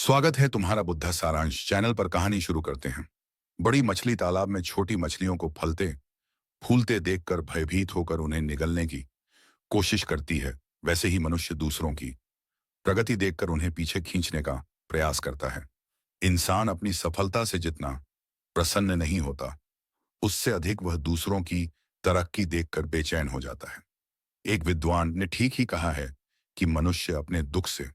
स्वागत है तुम्हारा बुद्धा सारांश चैनल पर। कहानी शुरू करते हैं। बड़ी मछली तालाब में छोटी मछलियों को फलते फूलते देखकर भयभीत होकर उन्हें निगलने की कोशिश करती है। वैसे ही मनुष्य दूसरों की प्रगति देखकर उन्हें पीछे खींचने का प्रयास करता है। इंसान अपनी सफलता से जितना प्रसन्न नहीं होता, उससे अधिक वह दूसरों की तरक्की देखकर बेचैन हो जाता है। एक विद्वान ने ठीक ही कहा है कि मनुष्य अपने दुख से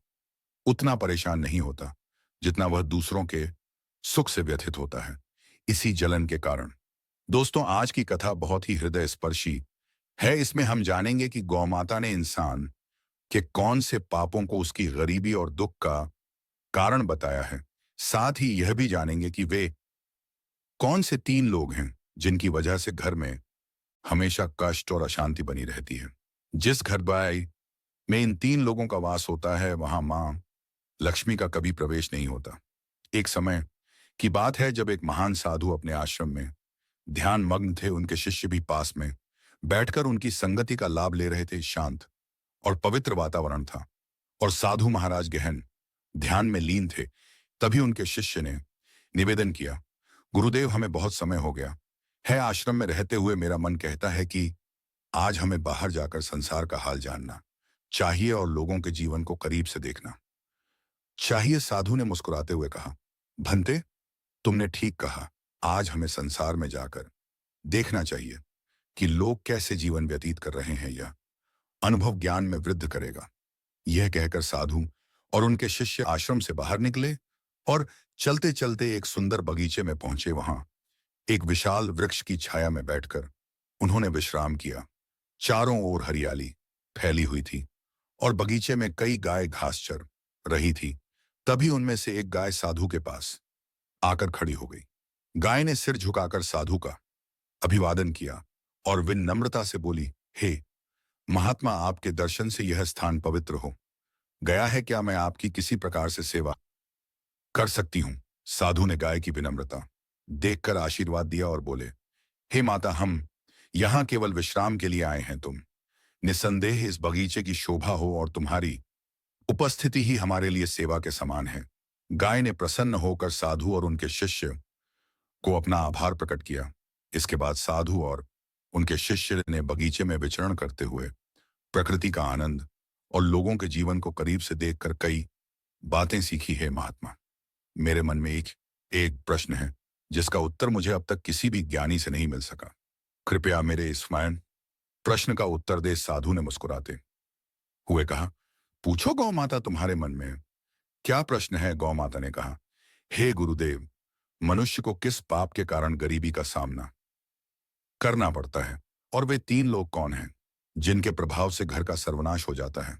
उतना परेशान नहीं होता जितना वह दूसरों के सुख से व्यथित होता है। इसी जलन के कारण दोस्तों, आज की कथा बहुत ही हृदय स्पर्शी है। इसमें हम जानेंगे कि गौमाता ने इंसान के कौन से पापों को उसकी गरीबी और दुख का कारण बताया है। साथ ही यह भी जानेंगे कि वे कौन से तीन लोग हैं जिनकी वजह से घर में हमेशा कष्ट और अशांति बनी रहती है। जिस घर बाई में इन तीन लोगों का वास होता है, वहां मां लक्ष्मी का कभी प्रवेश नहीं होता। एक समय की बात है जब एक महान साधु अपने आश्रम में ध्यान मग्न थे। उनके शिष्य भी पास में बैठकर उनकी संगति का लाभ ले रहे थे। शांत और पवित्र वातावरण था और साधु महाराज गहन ध्यान में लीन थे। तभी उनके शिष्य ने निवेदन किया, गुरुदेव, हमें बहुत समय हो गया है आश्रम में रहते हुए। मेरा मन कहता है कि आज हमें बाहर जाकर संसार का हाल जानना चाहिए और लोगों के जीवन को करीब से देखना चाहिए। साधु ने मुस्कुराते हुए कहा, भंते, तुमने ठीक कहा। आज हमें संसार में जाकर देखना चाहिए कि लोग कैसे जीवन व्यतीत कर रहे हैं। यह अनुभव ज्ञान में वृद्धि करेगा। यह कहकर साधु और उनके शिष्य आश्रम से बाहर निकले और चलते चलते एक सुंदर बगीचे में पहुंचे। वहां एक विशाल वृक्ष की छाया में बैठकर उन्होंने विश्राम किया। चारों ओर हरियाली फैली हुई थी और बगीचे में कई गाय घास चर रही थी। तभी उनमें से एक गाय साधु के पास आकर खड़ी हो गई। गाय ने सिर झुकाकर साधु का अभिवादन किया और विनम्रता से बोली, हे महात्मा, आपके दर्शन से यह स्थान पवित्र हो गया है। क्या मैं आपकी किसी प्रकार से सेवा कर सकती हूँ? साधु ने गाय की विनम्रता देखकर आशीर्वाद दिया और बोले, हे माता, हम यहाँ केवल विश्राम के लिए आए हैं। तुम निसंदेह इस बगीचे की शोभा हो और तुम्हारी उपस्थिति ही हमारे लिए सेवा के समान है। गाय ने प्रसन्न होकर साधु और उनके शिष्य को अपना आभार प्रकट किया। इसके बाद साधु और उनके शिष्य ने बगीचे में विचरण करते हुए प्रकृति का आनंद और लोगों के जीवन को करीब से देखकर कई बातें सीखी है। महात्मा, मेरे मन में एक एक प्रश्न है जिसका उत्तर मुझे अब तक किसी भी ज्ञानी से नहीं मिल सका। कृपया मेरे इस प्रश्न का उत्तर दे। साधु ने मुस्कुराते हुए कहा, पूछो गौ माता, तुम्हारे मन में क्या प्रश्न है? गौ माता ने कहा, हे गुरुदेव, मनुष्य को किस पाप के कारण गरीबी का सामना करना पड़ता है? और वे तीन लोग कौन हैं जिनके प्रभाव से घर का सर्वनाश हो जाता है?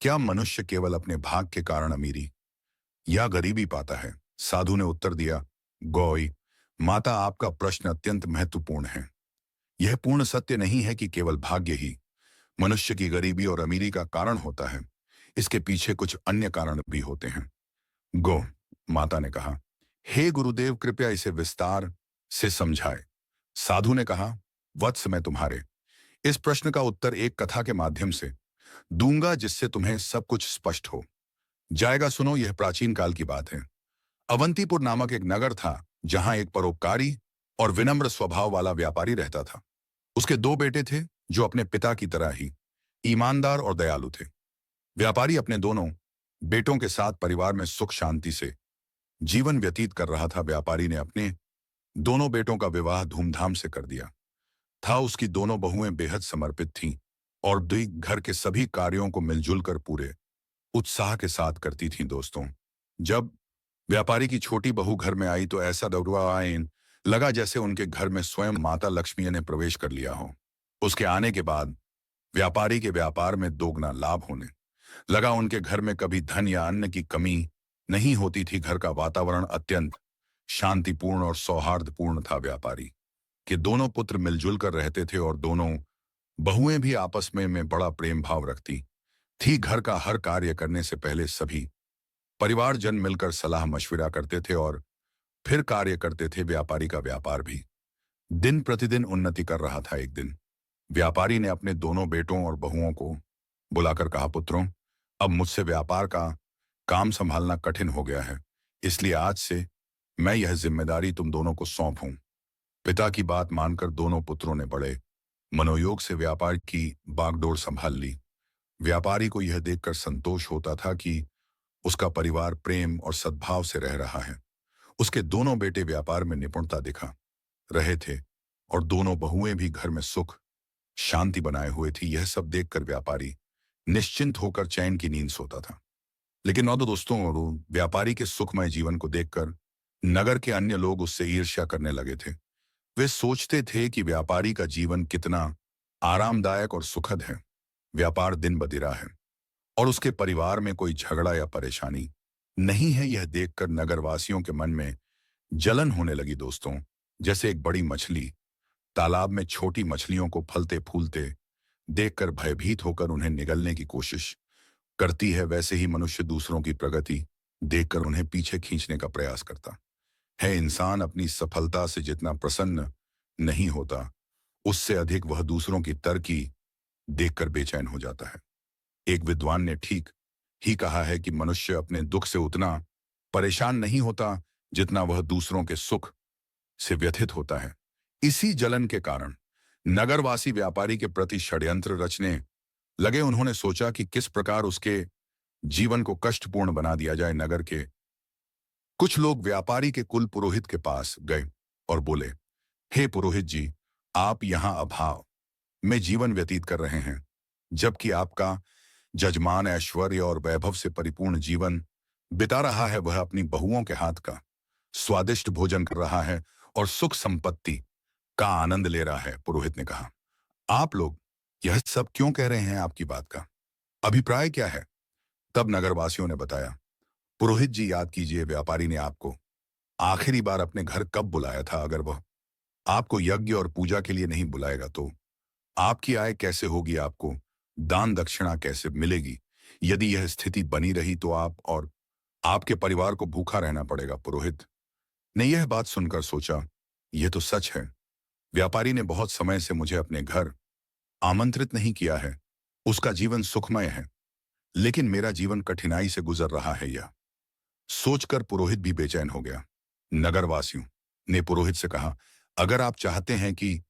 क्या मनुष्य केवल अपने भाग के कारण अमीरी या गरीबी पाता है? साधु ने उत्तर दिया, गौई माता, आपका प्रश्न अत्यंत महत्वपूर्ण है। यह पूर्ण सत्य नहीं है कि केवल भाग्य ही मनुष्य की गरीबी और अमीरी का कारण होता है। इसके पीछे कुछ अन्य कारण भी होते हैं। गौ माता ने कहा, हे गुरुदेव, कृपया इसे विस्तार से समझाए। साधु ने कहा, वत्स, मैं तुम्हारे इस प्रश्न का उत्तर एक कथा के माध्यम से दूंगा जिससे तुम्हें सब कुछ स्पष्ट हो जाएगा। सुनो, यह प्राचीन काल की बात है। अवंतीपुर नामक एक नगर था जहां एक परोपकारी और विनम्र स्वभाव वाला व्यापारी रहता था। उसके दो बेटे थे जो अपने पिता की तरह ही ईमानदार और दयालु थे। व्यापारी अपने दोनों बेटों के साथ परिवार में सुख शांति से जीवन व्यतीत कर रहा था। व्यापारी ने अपने दोनों बेटों का विवाह धूमधाम से कर दिया था। उसकी दोनों बहुएं बेहद समर्पित थीं और घर के सभी कार्यों को मिलजुल कर पूरे उत्साह के साथ करती थीं। दोस्तों, जब व्यापारी की छोटी बहू घर में आई तो ऐसा दौड़ाइन लगा जैसे उनके घर में स्वयं माता लक्ष्मी ने प्रवेश कर लिया हो। उसके आने के बाद व्यापारी के व्यापार में दोगुना लाभ होने लगा। उनके घर में कभी धन या अन्न की कमी नहीं होती थी। घर का वातावरण अत्यंत शांतिपूर्ण और सौहार्दपूर्ण था। व्यापारी के दोनों पुत्र मिलजुल कर रहते थे और दोनों बहुएं भी आपस में बड़ा प्रेम भाव रखती थी। घर का हर कार्य करने से पहले सभी परिवारजन मिलकर सलाह मशविरा करते थे और फिर कार्य करते थे। व्यापारी का व्यापार भी दिन प्रतिदिन उन्नति कर रहा था। एक दिन व्यापारी ने अपने दोनों बेटों और बहुओं को बुलाकर कहा, पुत्रों, अब मुझसे व्यापार का काम संभालना कठिन हो गया है, इसलिए आज से मैं यह जिम्मेदारी तुम दोनों को सौंपूं। पिता की बात मानकर दोनों पुत्रों ने बड़े मनोयोग से व्यापार की बागडोर संभाल ली। व्यापारी को यह देखकर संतोष होता था कि उसका परिवार प्रेम और सद्भाव से रह रहा है। उसके दोनों बेटे व्यापार में निपुणता दिखा रहे थे और दोनों बहुएं भी घर में सुख शांति बनाए हुए थी। यह सब देखकर व्यापारी निश्चिंत होकर चैन की नींद सोता था। लेकिन नौ दोस्तों, व्यापारी के सुखमय जीवन को देखकर नगर के अन्य लोग उससे ईर्ष्या करने लगे थे। वे सोचते थे कि व्यापारी का जीवन कितना आरामदायक और सुखद है। व्यापार दिन बदिरा है और उसके परिवार में कोई झगड़ा या परेशानी नहीं है। यह देखकर नगरवासियों के मन में जलन होने लगी दोस्तों। जैसे एक बड़ी मछली तालाब में छोटी मछलियों को फलते फूलते देखकर भयभीत होकर उन्हें निगलने की कोशिश करती है, वैसे ही मनुष्य दूसरों की प्रगति देखकर उन्हें पीछे खींचने का प्रयास करता है। इंसान अपनी सफलता से जितना प्रसन्न नहीं होता, उससे अधिक वह दूसरों की तरक्की देखकर बेचैन हो जाता है। एक विद्वान ने ठीक ही कहा है कि मनुष्य अपने दुख से उतना परेशान नहीं होता जितना वह दूसरों के सुख से व्यथित होता है। इसी जलन के कारण नगरवासी व्यापारी के प्रति षड्यंत्र रचने लगे। उन्होंने सोचा कि किस प्रकार उसके जीवन को कष्टपूर्ण बना दिया जाए। नगर के कुछ लोग व्यापारी के कुल पुरोहित के पास गए और बोले, हे पुरोहित जी, आप यहाँ अभाव में जीवन व्यतीत कर रहे हैं, जबकि आपका जजमान ऐश्वर्य और वैभव से परिपूर्ण जीवन बिता रहा है। वह अपनी बहुओं के हाथ का स्वादिष्ट भोजन कर रहा है और सुख संपत्ति का आनंद ले रहा है। पुरोहित ने कहा, आप लोग यह सब क्यों कह रहे हैं? आपकी बात का अभिप्राय क्या है? तब नगरवासियों ने बताया, पुरोहित जी, याद कीजिए, व्यापारी ने आपको आखिरी बार अपने घर कब बुलाया था? अगर वह आपको यज्ञ और पूजा के लिए नहीं बुलाएगा तो आपकी आय कैसे होगी? आपको दान दक्षिणा कैसे मिलेगी? यदि यह स्थिति बनी रही तो आप और आपके परिवार को भूखा रहना पड़ेगा। पुरोहित ने यह बात सुनकर सोचा, यह तो सच है। व्यापारी ने बहुत समय से मुझे अपने घर आमंत्रित नहीं किया है। उसका जीवन सुखमय है, लेकिन मेरा जीवन कठिनाई से गुजर रहा है। यह सोचकर पुरोहित भी बेचैन हो गया। नगरवासियों ने पुरोहित से कहा, अगर आप चाहते हैं कि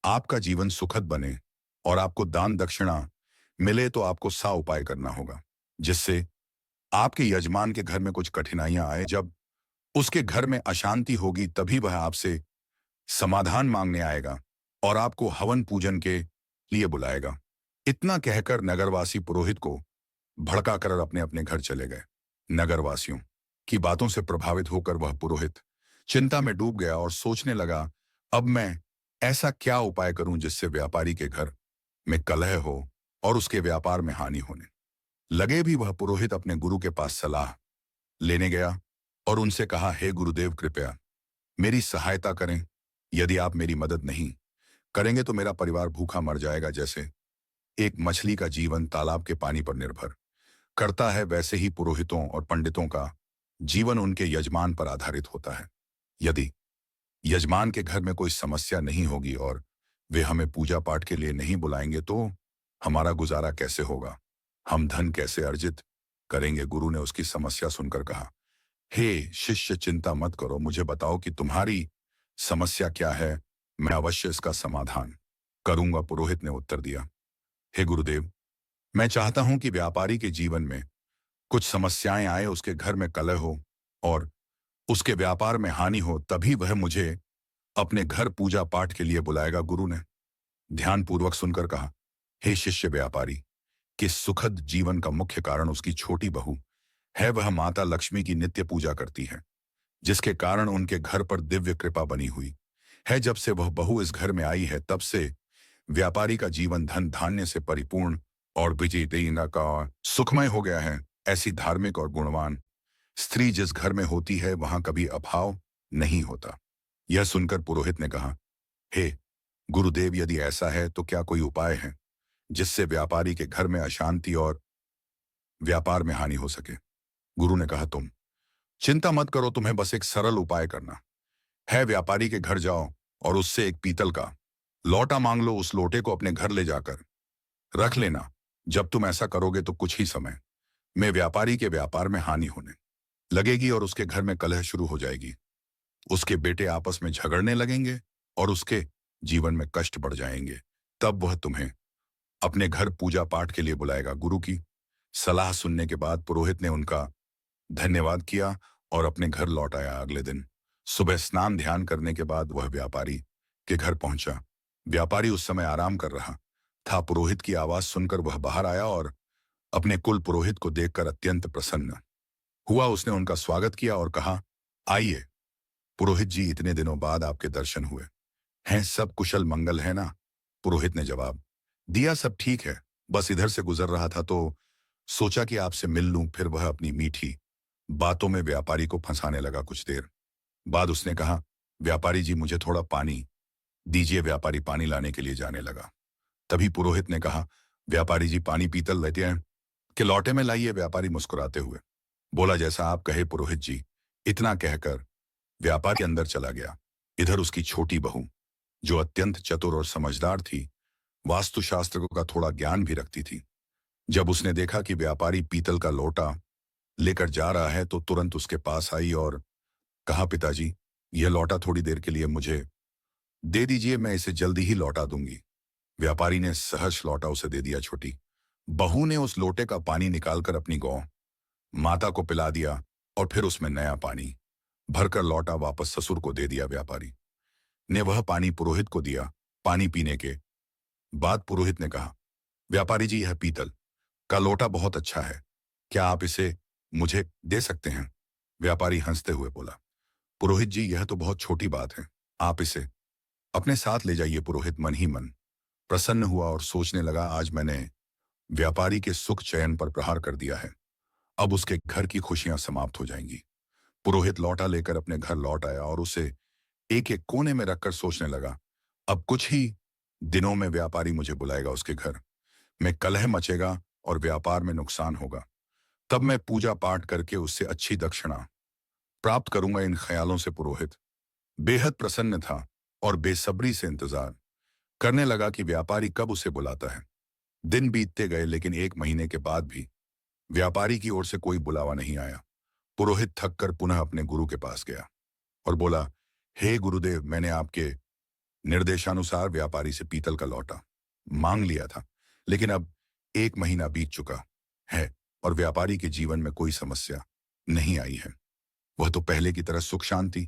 आपका जीवन सुखद बने और आपको दान दक्षिणा मिले तो आपको सा उपाय करना होगा, जिससे आपके यजमान के घर में कुछ कठिनाइयां आए। जब उसके घर में अशांति होगी तभी वह आपसे समाधान मांगने आएगा और आपको हवन पूजन के लिए बुलाएगा। इतना कहकर नगरवासी पुरोहित को भड़काकर अपने अपने घर चले गए। नगरवासियों की बातों से प्रभावित होकर वह पुरोहित चिंता में डूब गया और सोचने लगा, अब मैं ऐसा क्या उपाय करूं जिससे व्यापारी के घर में कलह हो और उसके व्यापार में हानि होने लगे। भी वह पुरोहित अपने गुरु के पास सलाह लेने गया और उनसे कहा, हे गुरुदेव, कृपया मेरी सहायता करें। यदि आप मेरी मदद नहीं करेंगे तो मेरा परिवार भूखा मर जाएगा। जैसे एक मछली का जीवन तालाब के पानी पर निर्भर करता है, वैसे ही पुरोहितों और पंडितों का जीवन उनके यजमान पर आधारित होता है। यदि यजमान के घर में कोई समस्या नहीं होगी और वे हमें पूजा पाठ के लिए नहीं बुलाएंगे तो हमारा गुजारा कैसे होगा? हम धन कैसे अर्जित करेंगे? गुरु ने उसकी समस्या सुनकर कहा, हे शिष्य, चिंता मत करो, मुझे बताओ कि तुम्हारी समस्या क्या है, मैं अवश्य इसका समाधान करूंगा। पुरोहित ने उत्तर दिया, हे गुरुदेव, मैं चाहता हूं कि व्यापारी के जीवन में कुछ समस्याएं आए, उसके घर में कलह हो और उसके व्यापार में हानि हो, तभी वह मुझे अपने घर पूजा पाठ के लिए बुलाएगा। गुरु ने ध्यानपूर्वक सुनकर कहा, हे शिष्य, व्यापारी के सुखद जीवन का मुख्य कारण उसकी छोटी बहू है। वह माता लक्ष्मी की नित्य पूजा करती है, जिसके कारण उनके घर पर दिव्य कृपा बनी हुई है। जब से वह बहू इस घर में आई है, तब से व्यापारी का जीवन धन धान्य से परिपूर्ण और विजयीना का सुखमय हो गया है। ऐसी धार्मिक और गुणवान स्त्री जिस घर में होती है, वहां कभी अभाव नहीं होता। यह सुनकर पुरोहित ने कहा, हे गुरुदेव, यदि ऐसा है तो क्या कोई उपाय है जिससे व्यापारी के घर में अशांति और व्यापार में हानि हो सके? गुरु ने कहा, तुम चिंता मत करो, तुम्हें बस एक सरल उपाय करना है। व्यापारी के घर जाओ और उससे एक पीतल का लोटा मांग लो। उस लोटे को अपने घर ले जाकर रख लेना। जब तुम ऐसा करोगे तो कुछ ही समय में व्यापारी के व्यापार में हानि होने लगेगी और उसके घर में कलह शुरू हो जाएगी। उसके बेटे आपस में झगड़ने लगेंगे और उसके जीवन में कष्ट बढ़ जाएंगे। तब वह तुम्हें अपने घर पूजा पाठ के लिए बुलाएगा। गुरु की सलाह सुनने के बाद पुरोहित ने उनका धन्यवाद किया और अपने घर लौट आया। अगले दिन सुबह स्नान ध्यान करने के बाद वह व्यापारी के घर पहुंचा। व्यापारी उस समय आराम कर रहा था। पुरोहित की आवाज सुनकर वह बाहर आया और अपने कुल पुरोहित को देखकर अत्यंत प्रसन्न हुआ। उसने उनका स्वागत किया और कहा, आइए पुरोहित जी, इतने दिनों बाद आपके दर्शन हुए हैं। सब कुशल मंगल है ना? पुरोहित ने जवाब दिया, सब ठीक है, बस इधर से गुजर रहा था तो सोचा कि आपसे मिल लूं। फिर वह अपनी मीठी बातों में व्यापारी को फंसाने लगा। कुछ देर बाद उसने कहा, व्यापारी जी मुझे थोड़ा पानी दीजिए। व्यापारी पानी लाने के लिए जाने लगा। तभी पुरोहित ने कहा, व्यापारी जी पानी पीतल लेते हैं कि लौटे में लाइए। व्यापारी मुस्कुराते हुए बोला, जैसा आप कहे पुरोहित जी। इतना कहकर व्यापारी अंदर चला गया। इधर उसकी छोटी बहू, जो अत्यंत चतुर और समझदार थी, वास्तुशास्त्र का थोड़ा ज्ञान भी रखती थी, जब उसने देखा कि व्यापारी पीतल का लोटा लेकर जा रहा है तो तुरंत उसके पास आई और कहा, पिताजी यह लौटा थोड़ी देर के लिए मुझे दे दीजिए, मैं इसे जल्दी ही लौटा दूंगी। व्यापारी ने सहर्ष लौटा उसे दे दिया। छोटी बहू ने उस लोटे का पानी निकालकर अपनी गौ माता को पिला दिया और फिर उसमें नया पानी भरकर लौटा वापस ससुर को दे दिया। व्यापारी ने वह पानी पुरोहित को दिया। पानी पीने के बाद पुरोहित ने कहा, व्यापारी जी यह पीतल का लोटा बहुत अच्छा है, क्या आप इसे मुझे दे सकते हैं? व्यापारी हंसते हुए बोला, पुरोहित जी यह तो बहुत छोटी बात है, आप इसे अपने साथ ले जाइए। पुरोहित मन ही मन प्रसन्न हुआ और सोचने लगा, आज मैंने व्यापारी के सुख चयन पर प्रहार कर दिया है, अब उसके घर की खुशियां समाप्त हो जाएंगी। पुरोहित लौटा लेकर अपने घर लौट आया और उसे एक एक कोने में रखकर सोचने लगा, अब कुछ ही दिनों में व्यापारी मुझे बुलाएगा, उसके घर में कलह मचेगा और व्यापार में नुकसान होगा। तब मैं पूजा पाठ करके उससे अच्छी दक्षिणा प्राप्त करूंगा। इन ख्यालों से पुरोहित बेहद प्रसन्न था और बेसब्री से इंतजार करने लगा कि व्यापारी कब उसे बुलाता है। दिन बीतते गए, लेकिन 1 महीने के बाद भी व्यापारी की ओर से कोई बुलावा नहीं आया। पुरोहित थककर पुनः अपने गुरु के पास गया और बोला, हे गुरुदेव, मैंने आपके निर्देशानुसार व्यापारी से पीतल का लोटा मांग लिया था, लेकिन अब 1 महीना बीत चुका है और व्यापारी के जीवन में कोई समस्या नहीं आई है। वह तो पहले की तरह सुख शांति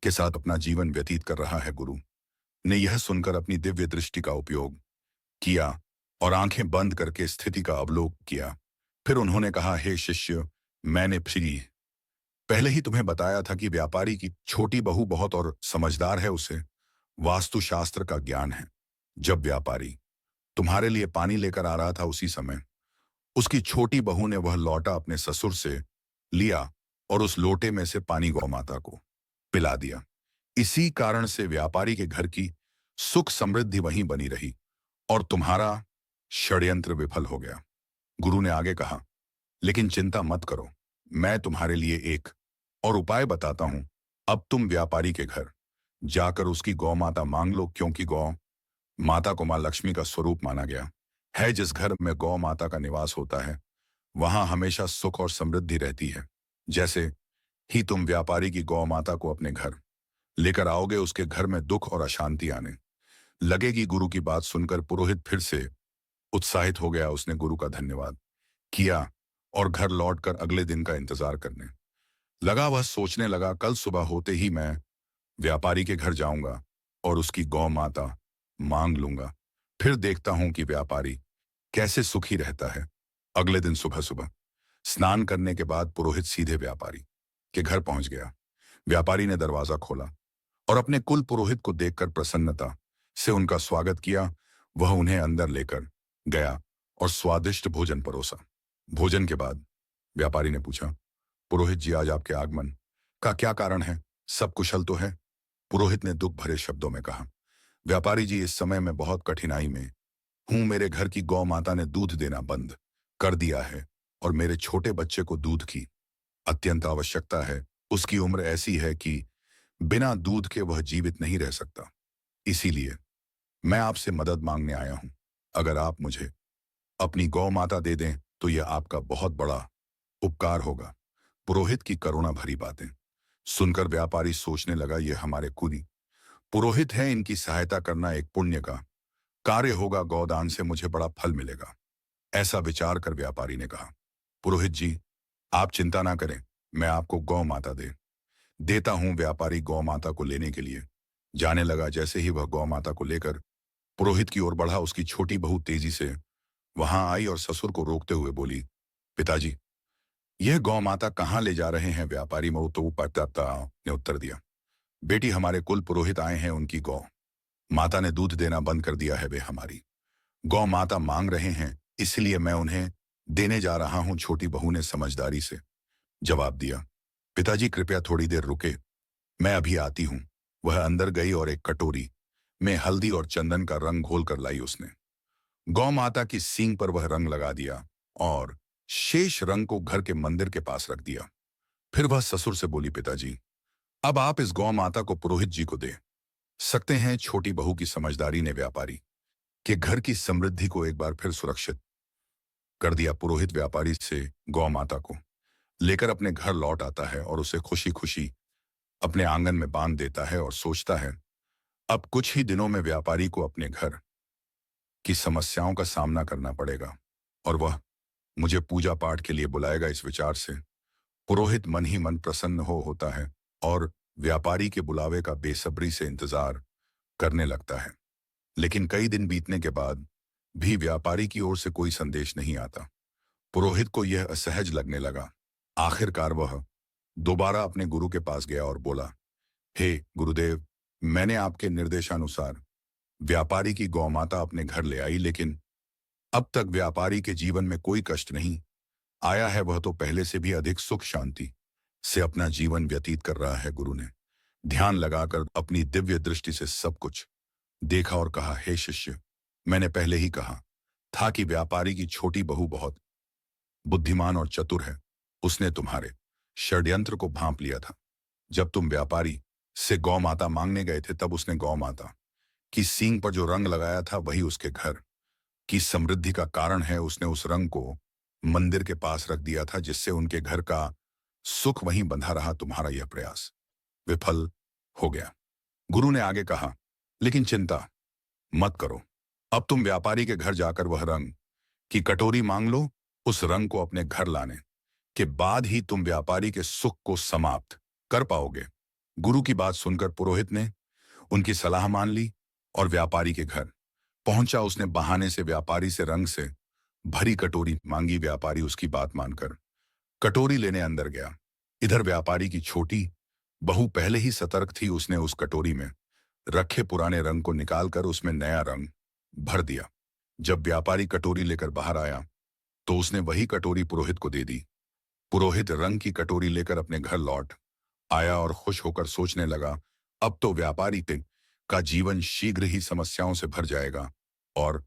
के साथ अपना जीवन व्यतीत कर रहा है। गुरु ने यह सुनकर अपनी दिव्य दृष्टि का उपयोग किया और आंखें बंद करके स्थिति का अवलोकन किया। फिर उन्होंने कहा, हे शिष्य, मैंने पहले ही तुम्हें बताया था कि व्यापारी की छोटी बहू बहुत और समझदार है, उसे वास्तुशास्त्र का ज्ञान है। जब व्यापारी तुम्हारे लिए पानी लेकर आ रहा था, उसी समय उसकी छोटी बहू ने वह लौटा अपने ससुर से लिया और उस लोटे में से पानी गौ माता को पिला दिया। इसी कारण से व्यापारी के घर की सुख समृद्धि वहीं बनी रही और तुम्हारा षड्यंत्र विफल हो गया। गुरु ने आगे कहा, लेकिन चिंता मत करो, मैं तुम्हारे लिए एक और उपाय बताता हूं। अब तुम व्यापारी के घर जाकर उसकी गौ माता मांग लो, क्योंकि गौ माता को मां लक्ष्मी का स्वरूप माना गया है। जिस घर में गौ माता का निवास होता है, वहां हमेशा सुख और समृद्धि रहती है। जैसे ही तुम व्यापारी की गौ माता को अपने घर लेकर आओगे, उसके घर में दुख और अशांति आने लगेगी। गुरु की बात सुनकर पुरोहित फिर से उत्साहित हो गया। उसने गुरु का धन्यवाद किया और घर लौटकर अगले दिन का इंतजार करने लगा। वह सोचने लगा, कल सुबह होते ही मैं व्यापारी के घर जाऊंगा और उसकी गौ माता मांग लूंगा, फिर देखता हूं कि व्यापारी कैसे सुखी रहता है। अगले दिन सुबह सुबह स्नान करने के बाद पुरोहित सीधे व्यापारी के घर पहुंच गया। व्यापारी ने दरवाजा खोला और अपने कुल पुरोहित को देखकर प्रसन्नता से उनका स्वागत किया। वह उन्हें अंदर लेकर गया और स्वादिष्ट भोजन परोसा। भोजन के बाद व्यापारी ने पूछा, पुरोहित जी, आज आपके आगमन का क्या कारण है? सब कुशल तो है? पुरोहित ने दुख भरे शब्दों में कहा, व्यापारी जी, इस समय मैं बहुत कठिनाई में हूं। मेरे घर की गौ माता ने दूध देना बंद कर दिया है और मेरे छोटे बच्चे को दूध की अत्यंत आवश्यकता है। उसकी उम्र ऐसी है कि बिना दूध के वह जीवित नहीं रह सकता। इसीलिए मैं आपसे मदद मांगने आया हूं। अगर आप मुझे अपनी गौ माता दे दें तो यह आपका बहुत बड़ा उपकार होगा। पुरोहित की करुणा भरी बातें सुनकर व्यापारी सोचने लगा, ये हमारे कुली पुरोहित हैं, इनकी सहायता करना एक पुण्य का कार्य होगा, गौदान से मुझे बड़ा फल मिलेगा। ऐसा विचार कर व्यापारी ने कहा, पुरोहित जी आप चिंता ना करें, मैं आपको गौ माता देता हूं। व्यापारी गौ माता को लेने के लिए जाने लगा। जैसे ही वह गौ माता को लेकर पुरोहित की ओर बढ़ा, उसकी छोटी बहू तेजी से वहां आई और ससुर को रोकते हुए बोली, पिताजी यह गौ माता कहाँ ले जा रहे हैं? व्यापारी मऊ तो ने उत्तर दिया, बेटी हमारे कुल पुरोहित आए हैं, उनकी गौ माता ने दूध देना बंद कर दिया है, वे हमारी गौ माता मांग रहे हैं, इसलिए मैं उन्हें देने जा रहा हूं। छोटी बहू ने समझदारी से जवाब दिया, पिताजी कृपया थोड़ी देर रुके, मैं अभी आती हूं। वह अंदर गई और एक कटोरी में हल्दी और चंदन का रंग घोल कर लाई। उसने गौ माता की सींग पर वह रंग लगा दिया और शेष रंग को घर के मंदिर के पास रख दिया। फिर वह ससुर से बोली, पिताजी अब आप इस गौ माता को पुरोहित जी को दे सकते हैं। छोटी बहू की समझदारी ने व्यापारी के घर की समृद्धि को एक बार फिर सुरक्षित कर दिया। पुरोहित व्यापारी से गौ माता को लेकर अपने घर लौट आता है और उसे खुशी खुशी अपने आंगन में बांध देता है और सोचता है, अब कुछ ही दिनों में व्यापारी को अपने घर की समस्याओं का सामना करना पड़ेगा और वह मुझे पूजा पाठ के लिए बुलाएगा। इस विचार से पुरोहित मन ही मन प्रसन्न होता है और व्यापारी के बुलावे का बेसब्री से इंतजार करने लगता है। लेकिन कई दिन बीतने के बाद भी व्यापारी की ओर से कोई संदेश नहीं आता। पुरोहित को यह असहज लगने लगा। आखिरकार वह दोबारा अपने गुरु के पास गया और बोला, हे गुरुदेव, मैंने आपके निर्देशानुसार व्यापारी की गौमाता अपने घर ले आई, लेकिन अब तक व्यापारी के जीवन में कोई कष्ट नहीं आया है। वह तो पहले से भी अधिक सुख शांति से अपना जीवन व्यतीत कर रहा है। गुरु ने ध्यान लगाकर अपनी दिव्य दृष्टि से सब कुछ देखा और कहा, हे शिष्य, मैंने पहले ही कहा था कि व्यापारी की छोटी बहू बहुत बुद्धिमान और चतुर है। उसने तुम्हारे षड्यंत्र को भांप लिया था। जब तुम व्यापारी से गौ माता मांगने गए थे, तब उसने गौ माता की सींग पर जो रंग लगाया था वही उसके घर की समृद्धि का कारण है। उसने उस रंग को मंदिर के पास रख दिया था, जिससे उनके घर का सुख वहीं बंधा रहा। तुम्हारा यह प्रयास विफल हो गया। गुरु ने आगे कहा, लेकिन चिंता मत करो, अब तुम व्यापारी के घर जाकर वह रंग की कटोरी मांग लो। उस रंग को अपने घर लाने के बाद ही तुम व्यापारी के सुख को समाप्त कर पाओगे। गुरु की बात सुनकर पुरोहित ने उनकी सलाह मान ली और व्यापारी के घर पहुंचा। उसने बहाने से व्यापारी से रंग से भरी कटोरी मांगी। व्यापारी उसकी बात मानकर कटोरी लेने अंदर गया। इधर व्यापारी की छोटी बहू पहले ही सतर्क थी। उसने उस कटोरी में रखे पुराने रंग को निकालकर उसमें नया रंग भर दिया। जब व्यापारी कटोरी लेकर बाहर आया तो उसने वही कटोरी पुरोहित को दे दी। पुरोहित रंग की कटोरी लेकर अपने घर लौट आया और खुश होकर सोचने लगा, अब तो व्यापारी का जीवन शीघ्र ही समस्याओं से भर जाएगा और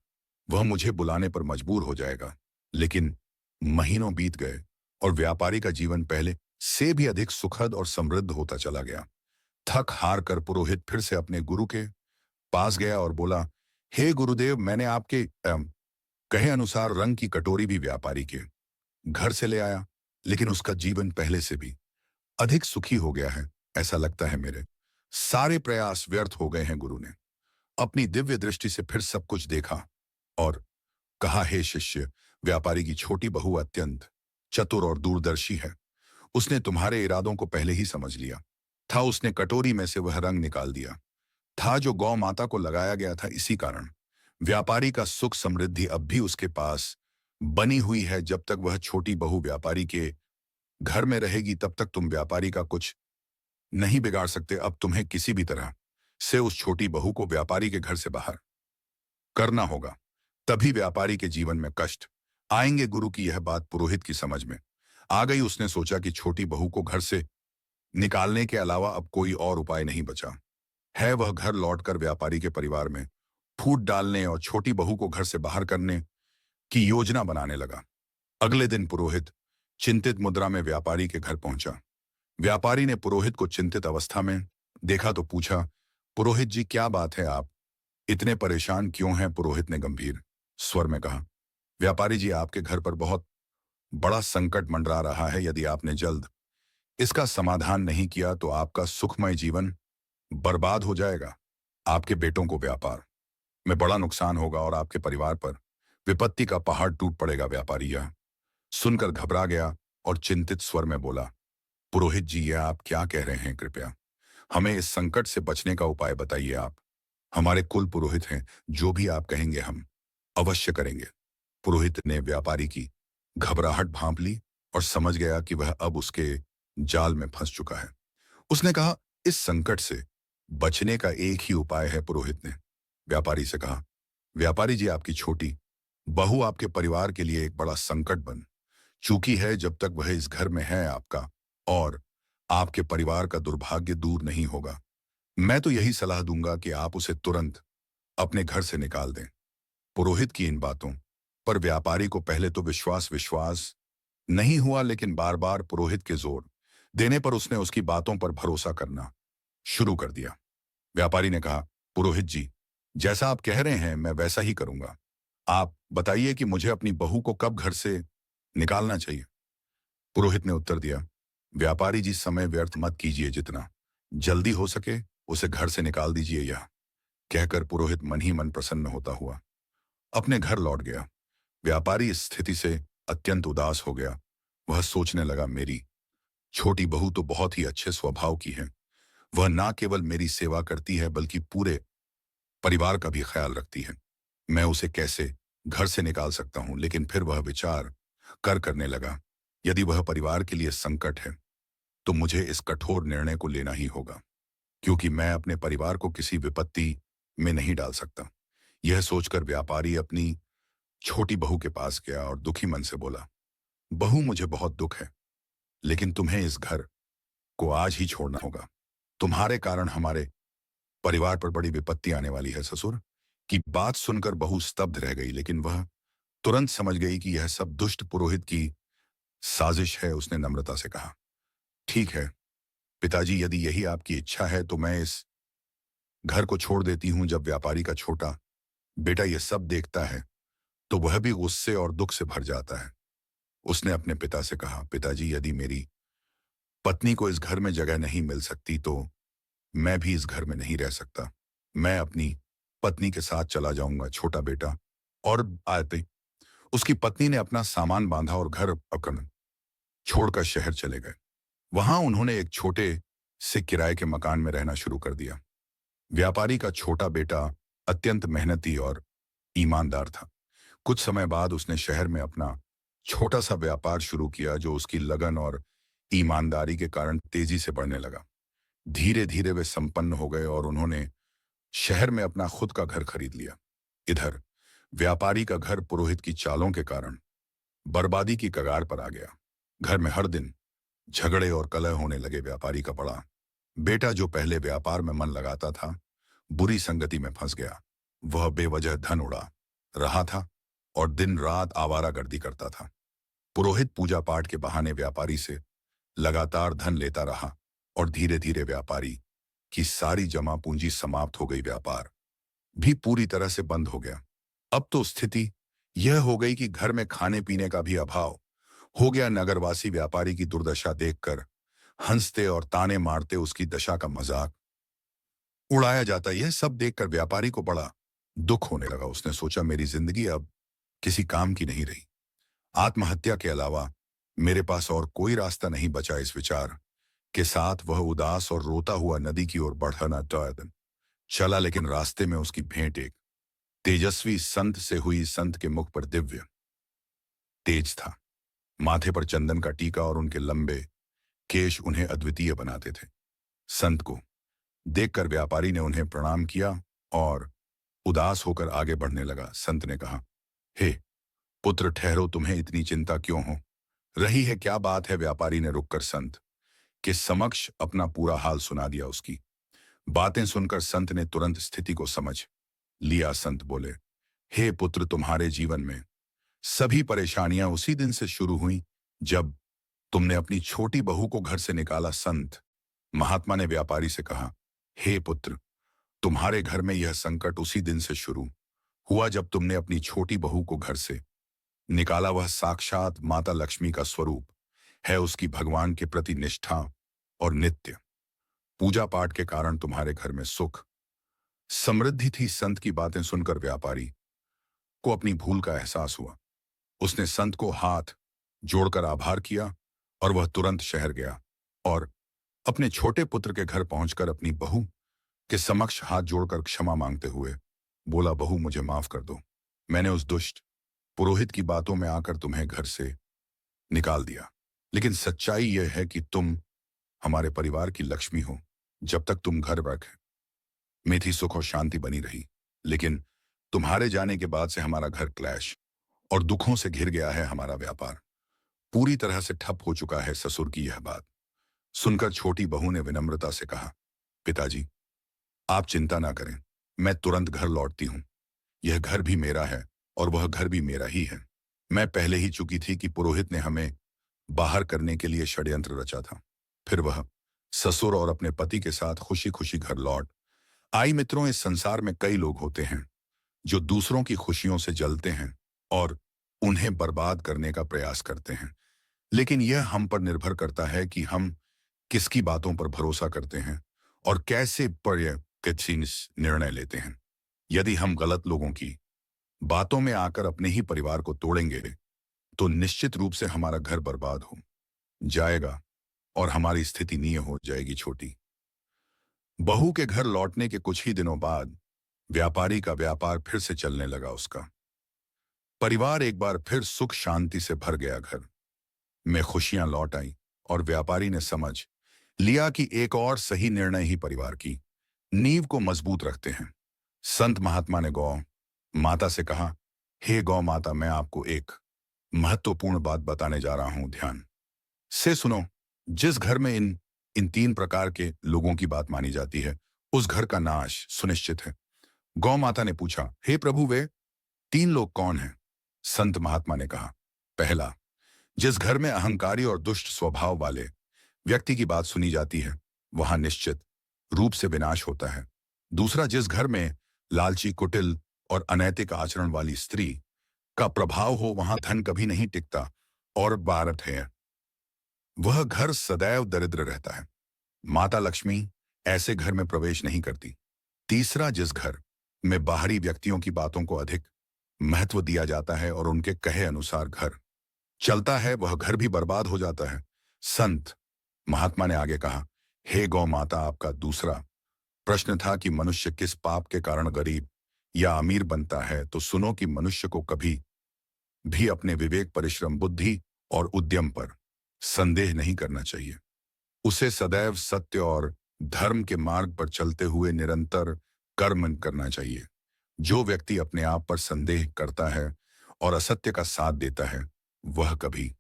वह मुझे बुलाने पर मजबूर हो जाएगा। लेकिन महीनों बीत गए और व्यापारी का जीवन पहले से भी अधिक सुखद और समृद्ध होता चला गया। थक हार कर पुरोहित फिर से अपने गुरु के पास गया और बोला, हे गुरुदेव, मैंने आपके कहे अनुसार रंग की कटोरी भी व्यापारी के घर से ले आया, लेकिन उसका जीवन पहले से भी अधिक सुखी हो गया है। ऐसा लगता है मेरे सारे प्रयास व्यर्थ हो गए हैं। गुरु ने अपनी दिव्य दृष्टि से फिर सब कुछ देखा और कहा, हे शिष्य, व्यापारी की छोटी बहू अत्यंत चतुर और दूरदर्शी है। उसने तुम्हारे इरादों को पहले ही समझ लिया था। उसने कटोरी में से वह रंग निकाल दिया था जो गौ माता को लगाया गया था। इसी कारण व्यापारी का सुख समृद्धि अब भी उसके पास बनी हुई है। जब तक वह छोटी बहू व्यापारी के घर में रहेगी, तब तक तुम व्यापारी का कुछ नहीं बिगाड़ सकते। अब तुम्हें किसी भी तरह से उस छोटी बहू को व्यापारी के घर से बाहर करना होगा, तभी व्यापारी के जीवन में कष्ट आएंगे। गुरु की यह बात पुरोहित की समझ में आ गई। उसने सोचा कि छोटी बहू को घर से निकालने के अलावा अब कोई और उपाय नहीं बचा है। वह घर लौटकर व्यापारी के परिवार में फूट डालने और छोटी बहू को घर से बाहर करने की योजना बनाने लगा। अगले दिन पुरोहित चिंतित मुद्रा में व्यापारी के घर पहुंचा। व्यापारी ने पुरोहित को चिंतित अवस्था में देखा तो पूछा, पुरोहित जी, क्या बात है, आप इतने परेशान क्यों हैं? पुरोहित ने गंभीर स्वर में कहा, व्यापारी जी, आपके घर पर बहुत बड़ा संकट मंडरा रहा है। यदि आपने जल्द इसका समाधान नहीं किया तो आपका सुखमय जीवन बर्बाद हो जाएगा। आपके बेटों को व्यापार में बड़ा नुकसान होगा और आपके परिवार पर विपत्ति का पहाड़ टूट पड़ेगा। व्यापारी यह सुनकर घबरा गया और चिंतित स्वर में बोला, पुरोहित जी, यह आप क्या कह रहे हैं? कृपया हमें इस संकट से बचने का उपाय बताइए। आप हमारे कुल पुरोहित हैं, जो भी आप कहेंगे हम अवश्य करेंगे। पुरोहित ने व्यापारी की घबराहट भांप ली और समझ गया कि वह अब उसके जाल में फंस चुका है। उसने कहा, इस संकट से बचने का एक ही उपाय है। पुरोहित ने व्यापारी से कहा, व्यापारी जी, आपकी छोटी बहू आपके परिवार के लिए एक बड़ा संकट बन चूकी है। जब तक वह इस घर में है, आपका और आपके परिवार का दुर्भाग्य दूर नहीं होगा। मैं तो यही सलाह दूंगा कि आप उसे तुरंत अपने घर से निकाल दें। पुरोहित की इन बातों पर व्यापारी को पहले तो विश्वास विश्वास नहीं हुआ, लेकिन बार बार पुरोहित के जोर देने पर उसने उसकी बातों पर भरोसा करना शुरू कर दिया। व्यापारी ने कहा, पुरोहित जी, जैसा आप कह रहे हैं मैं वैसा ही करूंगा। आप बताइए कि मुझे अपनी बहू को कब घर से निकालना चाहिए? पुरोहित ने उत्तर दिया, व्यापारी जी, समय व्यर्थ मत कीजिए, जितना जल्दी हो सके उसे घर से निकाल दीजिए। यह कहकर पुरोहित मन ही मन प्रसन्न होता हुआ अपने घर लौट गया। व्यापारी इस स्थिति से अत्यंत उदास हो गया। वह सोचने लगा, मेरी छोटी बहू तो बहुत ही अच्छे स्वभाव की है। वह ना केवल मेरी सेवा करती है बल्कि पूरे परिवार का भी ख्याल रखती है। मैं उसे कैसे घर से निकाल सकता हूं? लेकिन फिर वह विचार करने लगा, यदि वह परिवार के लिए संकट है तो मुझे इस कठोर निर्णय को लेना ही होगा, क्योंकि मैं अपने परिवार को किसी विपत्ति में नहीं डाल सकता। यह सोचकर व्यापारी अपनी छोटी बहू के पास गया और दुखी मन से बोला, बहू, मुझे बहुत दुख है, लेकिन तुम्हें इस घर को आज ही छोड़ना होगा। तुम्हारे कारण हमारे परिवार पर बड़ी विपत्ति आने वाली है। ससुर की बात सुनकर बहू स्तब्ध रह गई, लेकिन वह तुरंत समझ गई कि यह सब दुष्ट पुरोहित की साजिश है। उसने नम्रता से कहा, ठीक है पिताजी, यदि यही आपकी इच्छा है तो मैं इस घर को छोड़ देती हूं। जब व्यापारी का छोटा बेटा यह सब देखता है तो वह भी गुस्से और दुख से भर जाता है। उसने अपने पिता से कहा, पिताजी, यदि मेरी पत्नी को इस घर में जगह नहीं मिल सकती तो मैं भी इस घर में नहीं रह सकता। मैं अपनी पत्नी के साथ चला जाऊंगा। छोटा बेटा और आते उसकी पत्नी ने अपना सामान बांधा और घर अपन छोड़कर शहर चले गए। वहां उन्होंने एक छोटे से किराए के मकान में रहना शुरू कर दिया। व्यापारी का छोटा बेटा अत्यंत मेहनती और ईमानदार था। कुछ समय बाद उसने शहर में अपना छोटा सा व्यापार शुरू किया, जो उसकी लगन और ईमानदारी के कारण तेजी से बढ़ने लगा। धीरे धीरे वे संपन्न हो गए और उन्होंने शहर में अपना खुद का घर खरीद लिया। इधर व्यापारी का घर पुरोहित की चालों के कारण बर्बादी की कगार पर आ गया। घर में हर दिन झगड़े और कलह होने लगे। व्यापारी का बड़ा बेटा, जो पहले व्यापार में मन लगाता था, बुरी संगति में फंस गया। वह बेवजह धन उड़ा रहा था और दिन रात आवारागर्दी करता था। पुरोहित पूजा पाठ के बहाने व्यापारी से लगातार धन लेता रहा और धीरे धीरे व्यापारी की सारी जमा पूंजी समाप्त हो गई। व्यापार भी पूरी तरह से बंद हो गया। अब तो स्थिति यह हो गई कि घर में खाने पीने का भी अभाव हो गया। नगरवासी व्यापारी की दुर्दशा देखकर हंसते और ताने मारते उसकी दशा का मजाक उड़ाया जाता। यह सब देखकर व्यापारी को बड़ा दुख होने लगा। उसने सोचा, मेरी जिंदगी अब किसी काम की नहीं रही। आत्महत्या के अलावा मेरे पास और कोई रास्ता नहीं बचा। इस विचार के साथ वह उदास और रोता हुआ नदी की ओर बढ़ना चला, लेकिन रास्ते में उसकी भेंट एक तेजस्वी संत से हुई। संत के मुख पर दिव्य तेज था, माथे पर चंदन का टीका और उनके लंबे केश उन्हें अद्वितीय बनाते थे। संत को देखकर व्यापारी ने उन्हें प्रणाम किया और उदास होकर आगे बढ़ने लगा। संत ने कहा, हे पुत्र, ठहरो, तुम्हें इतनी चिंता क्यों हो रही है? क्या बात है? व्यापारी ने रुककर संत के समक्ष अपना पूरा हाल सुना दिया। उसकी बातें सुनकर संत ने तुरंत स्थिति को समझ लिया। संत बोले, हे पुत्र, तुम्हारे जीवन में सभी परेशानियां उसी दिन से शुरू हुई जब तुमने अपनी छोटी बहू को घर से निकाला। संत महात्मा ने व्यापारी से कहा, हे पुत्र, तुम्हारे घर में यह संकट उसी दिन से शुरू हुआ जब तुमने अपनी छोटी बहू को घर से निकाला वह साक्षात माता लक्ष्मी का स्वरूप है, उसकी भगवान के प्रति निष्ठा और नित्य पूजा पाठ के कारण तुम्हारे घर में सुख समृद्धि थी। संत की बातें सुनकर व्यापारी को अपनी भूल का एहसास हुआ। उसने संत को हाथ जोड़कर आभार किया और वह तुरंत शहर गया और अपने छोटे पुत्र के घर पहुंचकर अपनी बहू के समक्ष हाथ जोड़कर क्षमा मांगते हुए बोला, बहू मुझे माफ कर दो, मैंने उस दुष्ट पुरोहित की बातों में आकर तुम्हें घर से निकाल दिया। लेकिन सच्चाई यह है कि तुम हमारे परिवार की लक्ष्मी हो। जब तक तुम घर रखे में थी सुख और शांति बनी रही, लेकिन तुम्हारे जाने के बाद से हमारा घर क्लैश और दुखों से घिर गया है। हमारा व्यापार पूरी तरह से ठप हो चुका है। ससुर की यह बात सुनकर छोटी बहू ने विनम्रता से कहा, पिताजी आप चिंता ना करें, मैं तुरंत घर लौटती हूं। यह घर भी मेरा है और वह घर भी मेरा ही है। मैं पहले ही चुकी थी कि पुरोहित ने हमें बाहर करने के लिए षड्यंत्र रचा था। फिर वह ससुर और अपने पति के साथ खुशी खुशी घर लौट आई। मित्रों, इस संसार में कई लोग होते हैं जो दूसरों की खुशियों से जलते हैं और उन्हें बर्बाद करने का प्रयास करते हैं, लेकिन यह हम पर निर्भर करता है कि हम किसकी बातों पर भरोसा करते हैं और कैसे निर्णय लेते हैं। यदि हम गलत लोगों की बातों में आकर अपने ही परिवार को तोड़ेंगे तो निश्चित रूप से हमारा घर बर्बाद हो जाएगा और हमारी स्थिति नीय हो जाएगी। छोटी बहू के घर लौटने के कुछ ही दिनों बाद व्यापारी का व्यापार फिर से चलने लगा। उसका परिवार एक बार फिर सुख शांति से भर गया। घर में खुशियां लौट आई और व्यापारी ने समझ लिया कि एक और सही निर्णय ही परिवार की नींव को मजबूत रखते हैं। संत महात्मा ने गौ माता से कहा, हे गौ माता, मैं आपको एक महत्वपूर्ण बात बताने जा रहा हूं, ध्यान से सुनो। जिस घर में इन तीन प्रकार के लोगों की बात मानी जाती है, उस घर का नाश सुनिश्चित है। गौ माता ने पूछा, हे प्रभु, वे तीन लोग कौन हैं? संत महात्मा ने कहा, पहला, जिस घर में अहंकारी और दुष्ट स्वभाव वाले व्यक्ति की बात सुनी जाती है, वहां निश्चित रूप से विनाश होता है। दूसरा, जिस घर में लालची, कुटिल और अनैतिक आचरण वाली स्त्री का प्रभाव हो, वहां धन कभी नहीं टिकता और बारत है, वह घर सदैव दरिद्र रहता है। माता लक्ष्मी ऐसे घर में प्रवेश नहीं करती। तीसरा, जिस घर में बाहरी व्यक्तियों की बातों को अधिक महत्व दिया जाता है और उनके कहे अनुसार घर चलता है, वह घर भी बर्बाद हो जाता है। संत महात्मा ने आगे कहा, हे गौ माता, आपका दूसरा प्रश्न था कि मनुष्य किस पाप के कारण गरीब या अमीर बनता है, तो सुनो कि मनुष्य को कभी भी अपने विवेक, परिश्रम, बुद्धि और उद्यम पर संदेह नहीं करना चाहिए। उसे सदैव सत्य और धर्म के मार्ग पर चलते हुए निरंतर कर्म करना चाहिए। जो व्यक्ति अपने आप पर संदेह करता है और असत्य का साथ देता है, वह कभी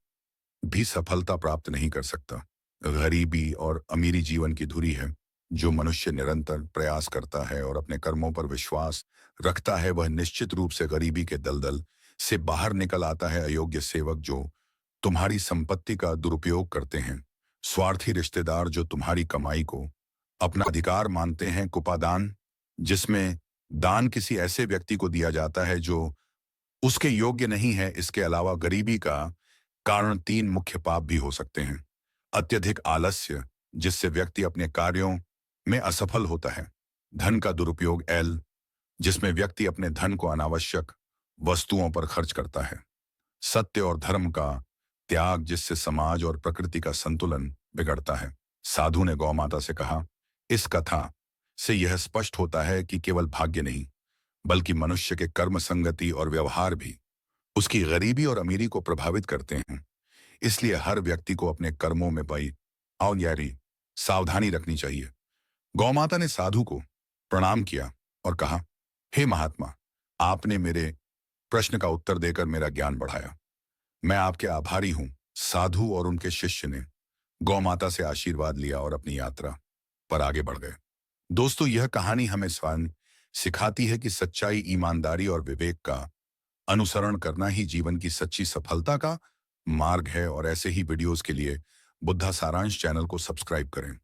भी सफलता प्राप्त नहीं कर सकता। गरीबी और अमीरी जीवन की धुरी है। जो मनुष्य निरंतर प्रयास करता है और अपने कर्मों पर विश्वास रखता है, वह निश्चित रूप से गरीबी के दलदल से बाहर निकल आता है। अयोग्य सेवक जो तुम्हारी संपत्ति का दुरुपयोग करते हैं, स्वार्थी रिश्तेदार जो तुम्हारी कमाई को अपना अधिकार मानते हैं, कुपादान जिसमें दान किसी ऐसे व्यक्ति को दिया जाता है जो उसके योग्य नहीं है। इसके अलावा गरीबी का कारण तीन मुख्य पाप भी हो सकते हैं। अत्यधिक आलस्य, जिससे व्यक्ति अपने कार्यों में असफल होता है। धन का दुरुपयोग, जिसमें व्यक्ति अपने धन को अनावश्यक वस्तुओं पर खर्च करता है। सत्य और धर्म का त्याग, जिससे समाज और प्रकृति का संतुलन बिगड़ता है। साधु ने गौ माता से कहा, इस कथा से यह स्पष्ट होता है कि केवल भाग्य नहीं, बल्कि मनुष्य के कर्म, संगति और व्यवहार भी उसकी गरीबी और अमीरी को प्रभावित करते हैं। इसलिए हर व्यक्ति को अपने कर्मों में सावधानी रखनी चाहिए। गौ माता ने साधु को प्रणाम किया और कहा, हे महात्मा, आपने मेरे प्रश्न का उत्तर देकर मेरा ज्ञान बढ़ाया। मैं आपके आभारी हूं। साधु और उनके शिष्य ने गौ माता से आशीर्वाद लिया और अपनी यात्रा पर आगे बढ़ गए। दोस्तों, यह कहानी हमें स्वयं सिखाती है कि सच्चाई, ईमानदारी और विवेक का अनुसरण करना ही जीवन की सच्ची सफलता का मार्ग है। और ऐसे ही वीडियोस के लिए बुद्धा सारांश चैनल को सब्सक्राइब करें।